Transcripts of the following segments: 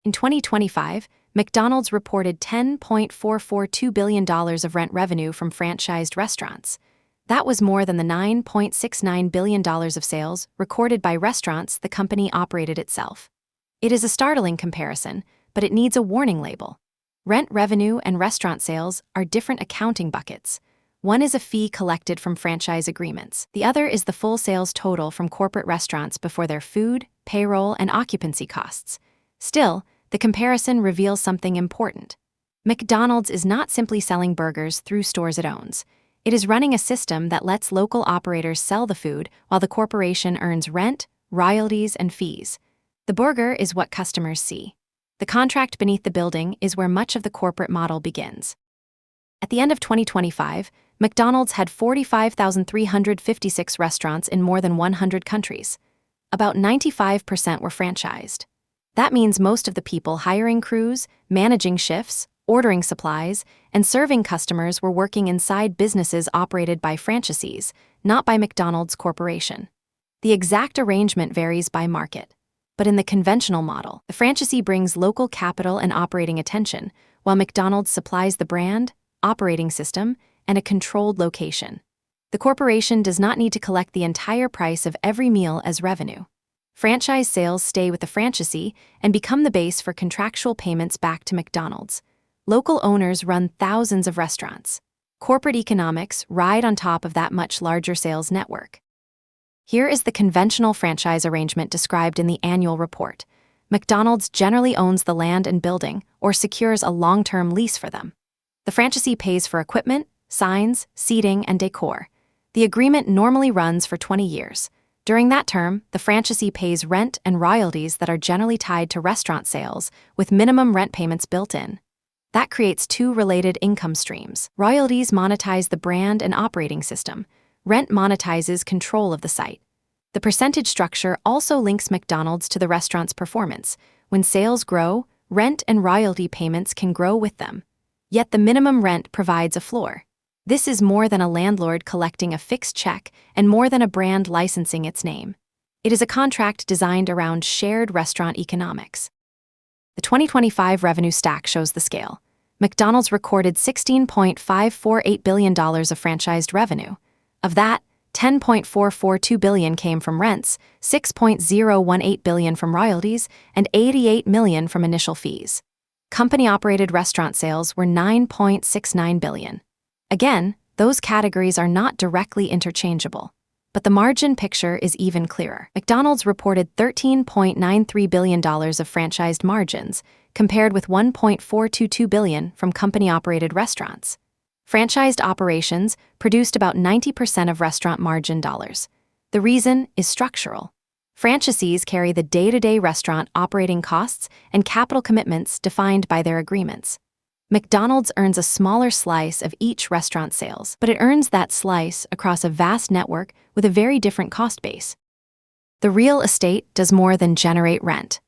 In 2025, McDonald's reported $10.442 billion of rent revenue from franchised restaurants. That was more than the $9.69 billion of sales recorded by restaurants the company operated itself. It is a startling comparison, but it needs a warning label. Rent revenue and restaurant sales are different accounting buckets. One is a fee collected from franchise agreements. The other is the full sales total from corporate restaurants before their food, payroll, and occupancy costs. Still, the comparison reveals something important. McDonald's is not simply selling burgers through stores it owns. It is running a system that lets local operators sell the food while the corporation earns rent, royalties, and fees. The burger is what customers see. The contract beneath the building is where much of the corporate model begins. At the end of 2025, McDonald's had 45,356 restaurants in more than 100 countries. About 95% were franchised. That means most of the people hiring crews, managing shifts, ordering supplies, and serving customers were working inside businesses operated by franchisees, not by McDonald's Corporation. The exact arrangement varies by market. But in the conventional model, the franchisee brings local capital and operating attention, while McDonald's supplies the brand, operating system, and a controlled location. The corporation does not need to collect the entire price of every meal as revenue. Franchise sales stay with the franchisee and become the base for contractual payments back to McDonald's. Local owners run thousands of restaurants. Corporate economics ride on top of that much larger sales network. Here is the conventional franchise arrangement described in the annual report. McDonald's generally owns the land and building or secures a long-term lease for them. The franchisee pays for equipment, signs, seating, and decor. The agreement normally runs for 20 years. During that term, the franchisee pays rent and royalties that are generally tied to restaurant sales, with minimum rent payments built in. That creates two related income streams. Royalties monetize the brand and operating system. Rent monetizes control of the site. The percentage structure also links McDonald's to the restaurant's performance. When sales grow, rent and royalty payments can grow with them. Yet the minimum rent provides a floor. This is more than a landlord collecting a fixed check and more than a brand licensing its name. It is a contract designed around shared restaurant economics. The 2025 revenue stack shows the scale. McDonald's recorded $16.548 billion of franchised revenue. Of that, $10.442 billion came from rents, $6.018 billion from royalties, and $88 million from initial fees. Company-operated restaurant sales were $9.69 billion. Again, those categories are not directly interchangeable. But the margin picture is even clearer. McDonald's reported $13.93 billion of franchised margins, compared with $1.422 billion from company-operated restaurants. Franchised operations produced about 90% of restaurant margin dollars. The reason is structural. Franchisees carry the day-to-day restaurant operating costs and capital commitments defined by their agreements. McDonald's earns a smaller slice of each restaurant sales, but it earns that slice across a vast network with a very different cost base. The real estate does more than generate rent.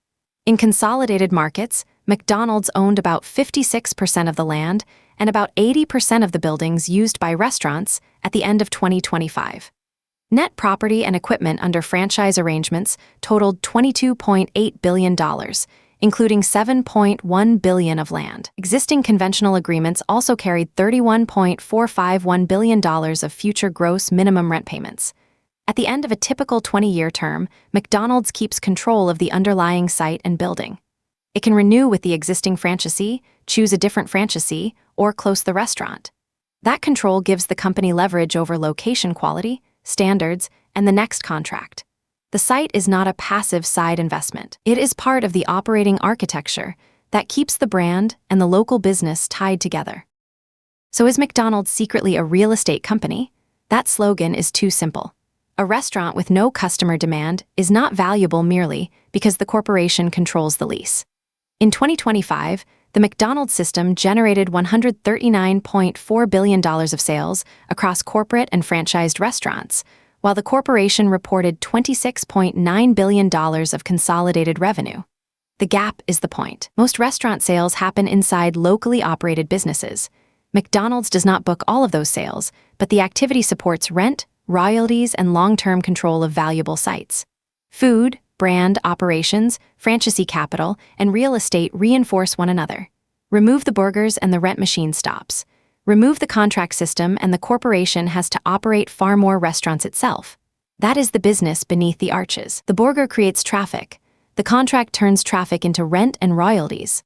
In consolidated markets, McDonald's owned about 56% of the land and about 80% of the buildings used by restaurants at the end of 2025. Net property and equipment under franchise arrangements totaled $22.8 billion, including $7.1 billion of land. Existing conventional agreements also carried $31.451 billion of future gross minimum rent payments. At the end of a typical 20-year term, McDonald's keeps control of the underlying site and building. It can renew with the existing franchisee, choose a different franchisee, or close the restaurant. That control gives the company leverage over location quality, standards, and the next contract. The site is not a passive side investment. It is part of the operating architecture that keeps the brand and the local business tied together. So is McDonald's secretly a real estate company? That slogan is too simple. A restaurant with no customer demand is not valuable merely because the corporation controls the lease. In 2025, the McDonald's system generated $139.4 billion of sales across corporate and franchised restaurants, while the corporation reported $26.9 billion of consolidated revenue. The gap is the point. Most restaurant sales happen inside locally operated businesses. McDonald's does not book all of those sales, but the activity supports rent, royalties, and long-term control of valuable sites. Food, brand, operations, franchisee capital, and real estate reinforce one another. Remove the burgers and the rent machine stops. Remove the contract system and the corporation has to operate far more restaurants itself. That is the business beneath the arches. The burger creates traffic. The contract turns traffic into rent and royalties.